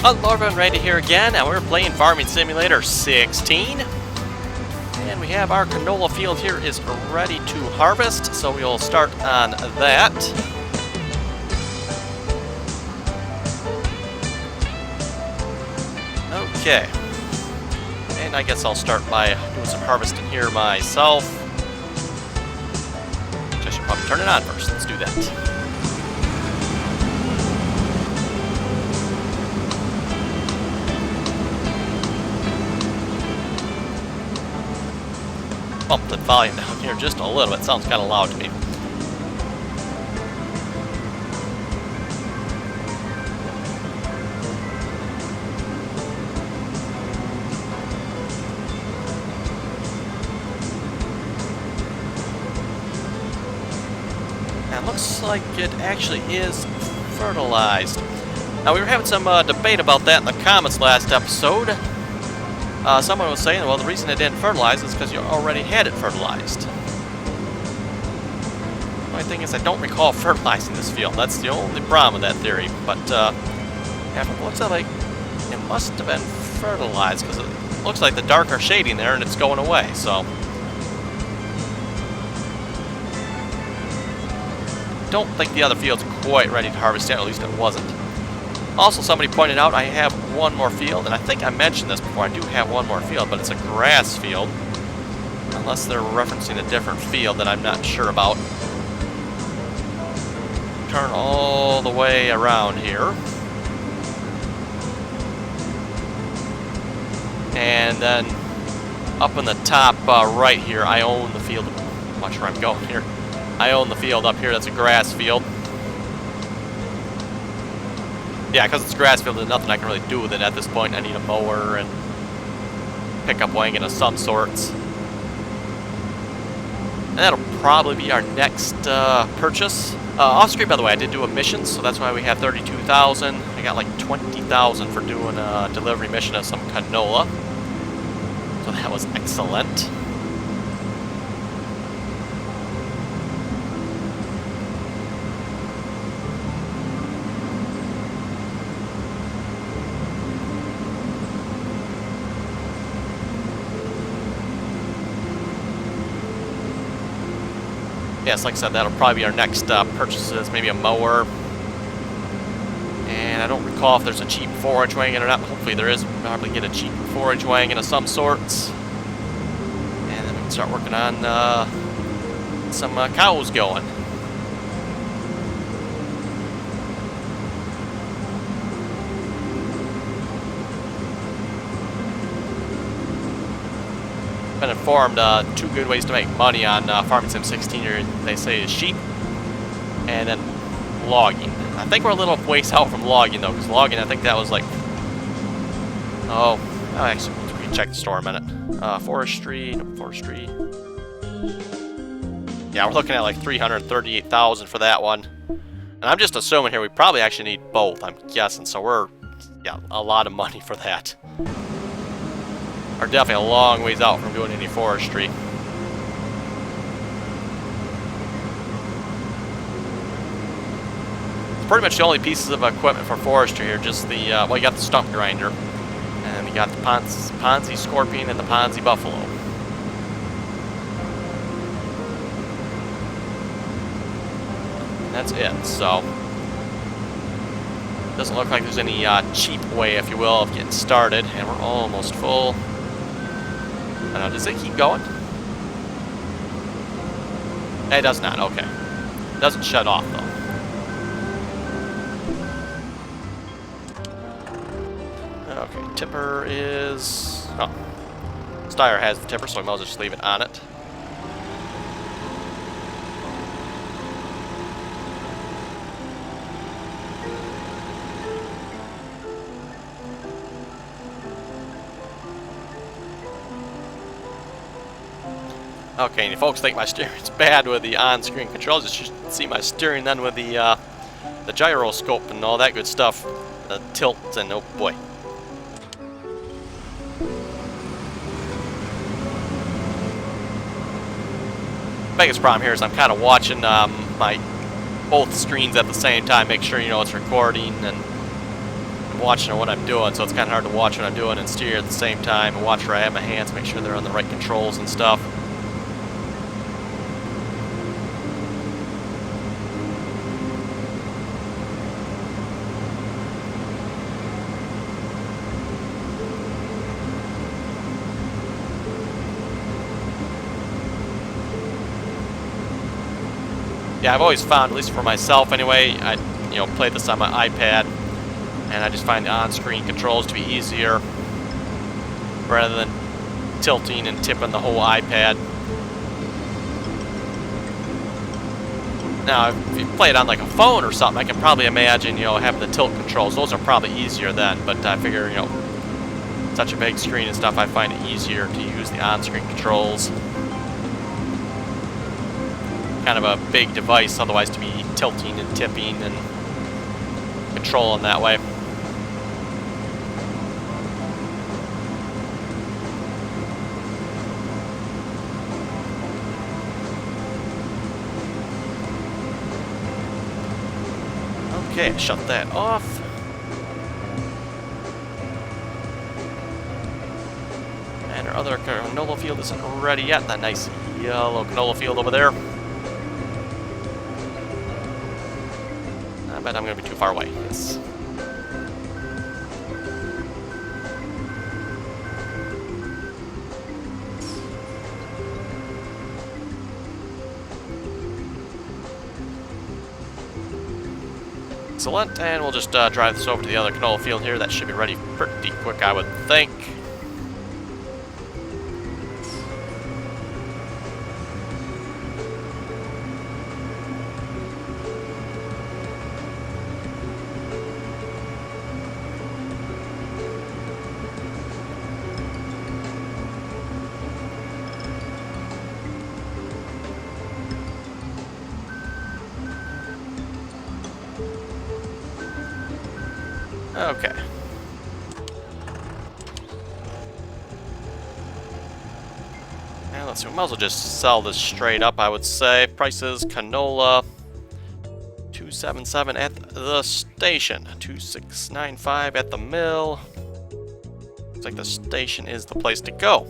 Hello, and Randy here again, and we're playing Farming Simulator 16. And we have our canola field here is ready to harvest, so we'll start on that. Okay. And I guess I'll start by doing some harvesting here myself. I should probably turn it on first. Let's do that. Bump the volume down here just a little bit. Sounds kind of loud to me. And looks like it actually is fertilized. Now we were having some debate about that in the comments last episode. Someone was saying, well, the reason it didn't fertilize is because you already had it fertilized. The only thing is I don't recall fertilizing this field. That's the only problem with that theory. But, yeah, from looks like it must have been fertilized because it looks like the darker shading there and it's going away, so. Don't think the other field's quite ready to harvest yet, at least it wasn't. Also, somebody pointed out I have one more field, and I think I mentioned this before. I do have one more field, but it's a grass field. Unless they're referencing a different field that I'm not sure about. Turn all the way around here. And then up in the top right here, I own the field. Watch where I'm going here. I own the field up here. That's a grass field. Yeah, because it's grass field, there's nothing I can really do with it at this point. I need a mower and pickup wagon of some sorts. And that'll probably be our next purchase. Off screen, by the way, I did do a mission, so that's why we have 32,000. I got like 20,000 for doing a delivery mission of some canola. So that was excellent. Yes, like I said, that'll probably be our next purchases, maybe a mower. And I don't recall if there's a cheap 4-inch wagon or not. Hopefully there is. We'll probably get a cheap 4-inch wagon of some sorts. And then we can start working on some cows going. Been informed two good ways to make money on Farming Sim 16 here, they say, is sheep and then logging. I think we're a little ways out from logging though, because logging, I think that was like, actually we can check the store a minute. Forestry. Yeah, we're looking at like 338,000 for that one. And I'm just assuming here we probably actually need both, I'm guessing, so we're, yeah, a lot of money for that. Are definitely a long ways out from doing any forestry. It's pretty much the only pieces of equipment for forestry here. Just the well, you got the stump grinder, and you got the Ponzi Scorpion and the Ponzi Buffalo. And that's it. So doesn't look like there's any cheap way, if you will, of getting started, and we're almost full. I don't know, does it keep going? It does not, okay. It doesn't shut off, though. Okay, tipper is... Oh. Steyr has the tipper, so we might as well just leave it on it. Okay, and you folks think my steering's bad with the on-screen controls, you should see my steering then with the gyroscope and all that good stuff. The tilt and oh boy. Biggest problem here is I'm kind of watching my both screens at the same time, make sure, you know, it's recording and watching what I'm doing, so it's kind of hard to watch what I'm doing and steer at the same time and watch where I have my hands, make sure they're on the right controls and stuff. Yeah, I've always found, at least for myself anyway, I play this on my iPad, and I just find the on-screen controls to be easier rather than tilting and tipping the whole iPad. Now, if you play it on like a phone or something, I can probably imagine, having the tilt controls. Those are probably easier then, but I figure, such a big screen and stuff, I find it easier to use the on-screen controls. Kind of a big device, otherwise, to be tilting and tipping and controlling that way. Okay, shut that off. And our other canola field isn't ready yet. That nice yellow canola field over there. I bet I'm going to be too far away. Yes. Excellent, and we'll just drive this over to the other canola field here. That should be ready pretty quick, I would think. Okay. And let's see, we might as well just sell this straight up, I would say. Prices, canola, $277 at the station, $2695 at the mill. Looks like the station is the place to go.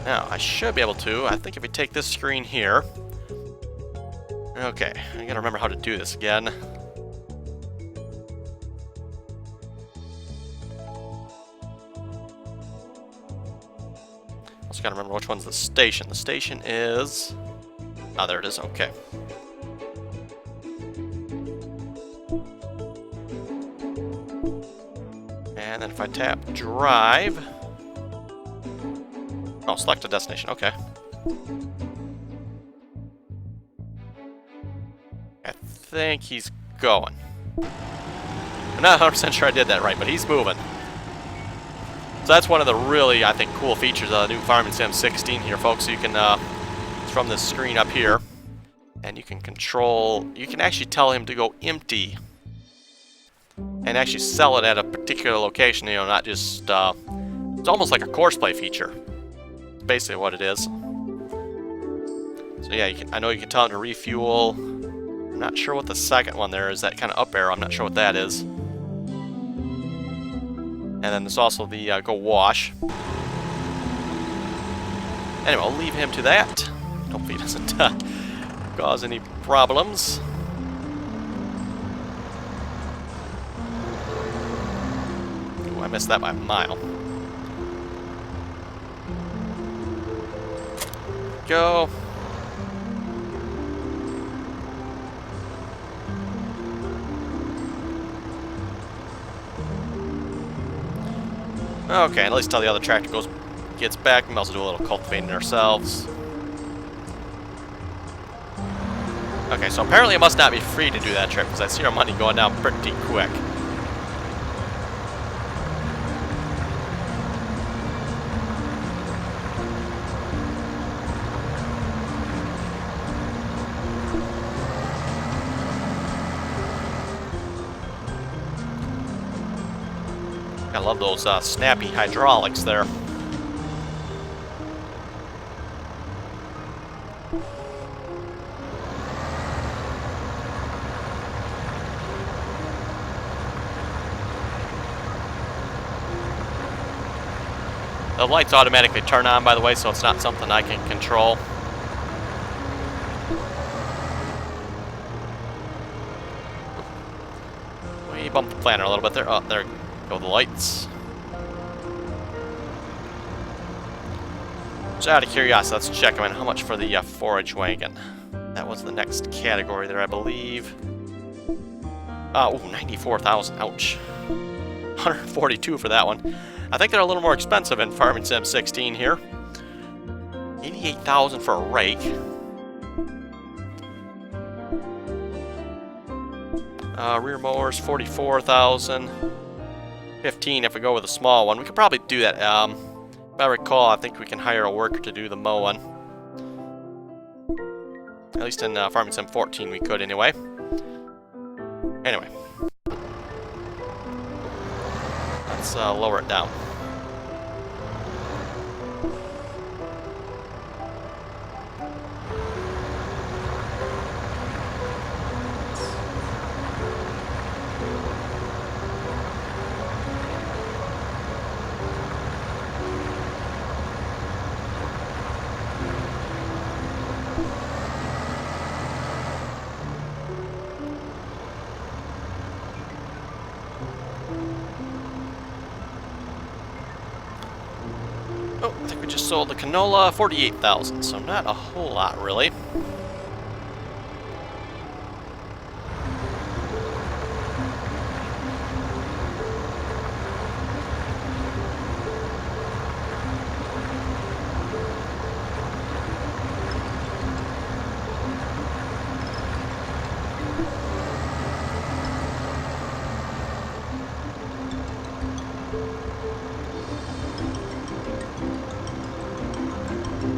Now, I should be able to, I think if we take this screen here. Okay, I gotta remember how to do this again. Just gotta remember which one's the station. The station is... Oh, there it is. Okay. And then if I tap drive... Oh, select a destination. Okay. I think he's going. I'm not 100% sure I did that right, but he's moving. So that's one of the really, I think, cool features of the new Farming Sim 16 here, folks. So you can, it's from this screen up here, and you can control, you can actually tell him to go empty and actually sell it at a particular location, not just, it's almost like a course play feature. It's basically what it is. So yeah, I know you can tell him to refuel. I'm not sure what the second one there is, that kind of up arrow, I'm not sure what that is. And then there's also the go wash. Anyway, I'll leave him to that. Hopefully he doesn't cause any problems. Ooh, I missed that by a mile. Go. Okay, at least till the other tractor gets back. We might also do a little cultivating ourselves. Okay, so apparently it must not be free to do that trip, because I see our money going down pretty quick. I love those snappy hydraulics there. The lights automatically turn on, by the way, so it's not something I can control. We bumped the planter a little bit there. Oh, there go the lights. Just out of curiosity, let's check them in. How much for the forage wagon? That was the next category there, I believe. Oh, 94,000. Ouch. 142 for that one. I think they're a little more expensive in Farming Sim 16 here. 88,000 for a rake. Rear mowers, 44,000. 15 if we go with a small one. We could probably do that. If I recall, I think we can hire a worker to do the mowing. At least in Farming Sim 14 we could anyway. Anyway. Let's lower it down. Oh, I think we just sold the canola, 48,000, so not a whole lot, really.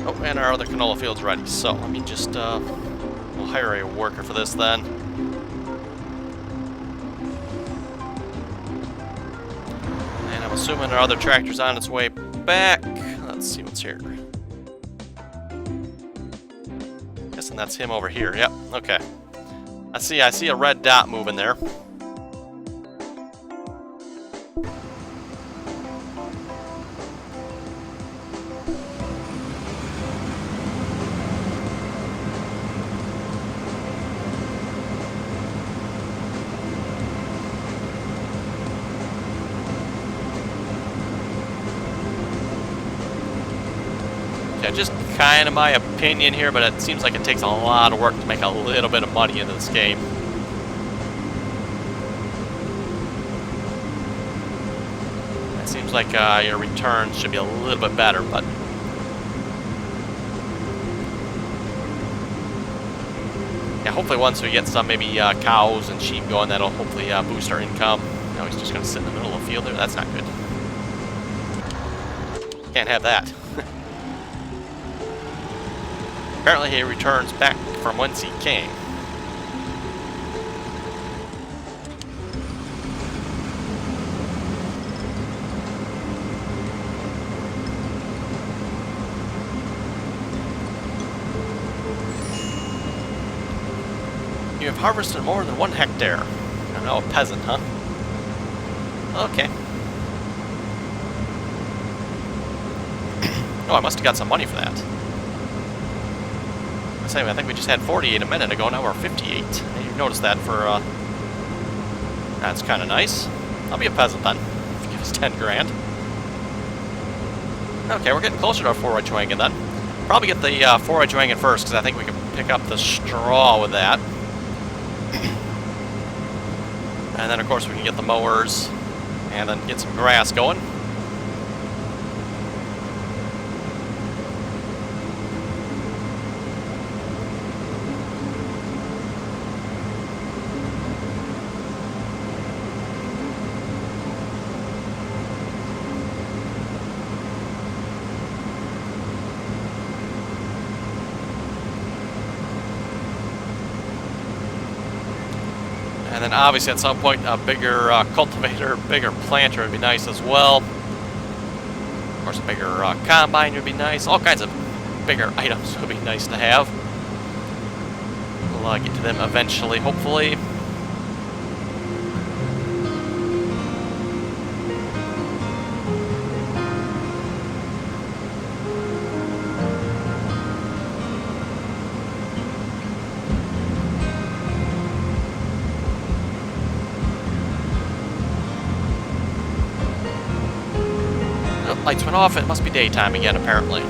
Oh, and our other canola field's ready, so let me just, we'll hire a worker for this then. And I'm assuming our other tractor's on its way back. Let's see what's here. Guessing that's him over here. Yep, okay. I see a red dot moving there. Yeah, just kind of my opinion here, but it seems like it takes a lot of work to make a little bit of money into this game. It seems like your returns should be a little bit better, but yeah, hopefully once we get some maybe cows and sheep going, that'll hopefully boost our income. Now he's just going to sit in the middle of the field there. That's not good. Can't have that. Apparently he returns back from whence he came. You have harvested more than 1 hectare. I know, a peasant, huh? Okay. Oh, I must have got some money for that. I think we just had 48 a minute ago, now we're 58. You noticed that for, that's kind of nice. I'll be a peasant then. Give us 10 grand. Okay, we're getting closer to our forage wagon then. Probably get the forage wagon first, because I think we can pick up the straw with that. And then, of course, we can get the mowers, and then get some grass going. And then obviously at some point a bigger cultivator, bigger planter would be nice as well. Of course a bigger combine would be nice. All kinds of bigger items would be nice to have. We'll get to them eventually, hopefully. Lights went off. It must be daytime again, apparently.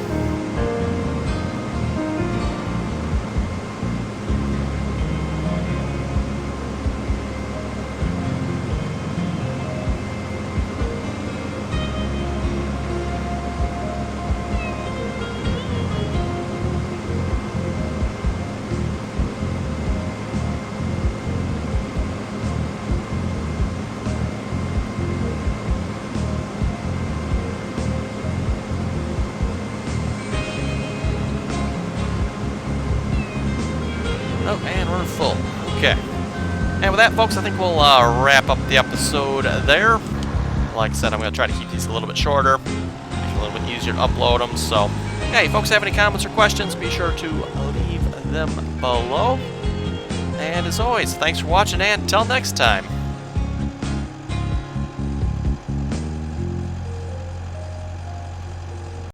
Oh, and we're full. Okay. And with that, folks, I think we'll wrap up the episode there. Like I said, I'm going to try to keep these a little bit shorter. Make it a little bit easier to upload them. So, hey, folks, have any comments or questions, be sure to leave them below. And as always, thanks for watching, and until next time.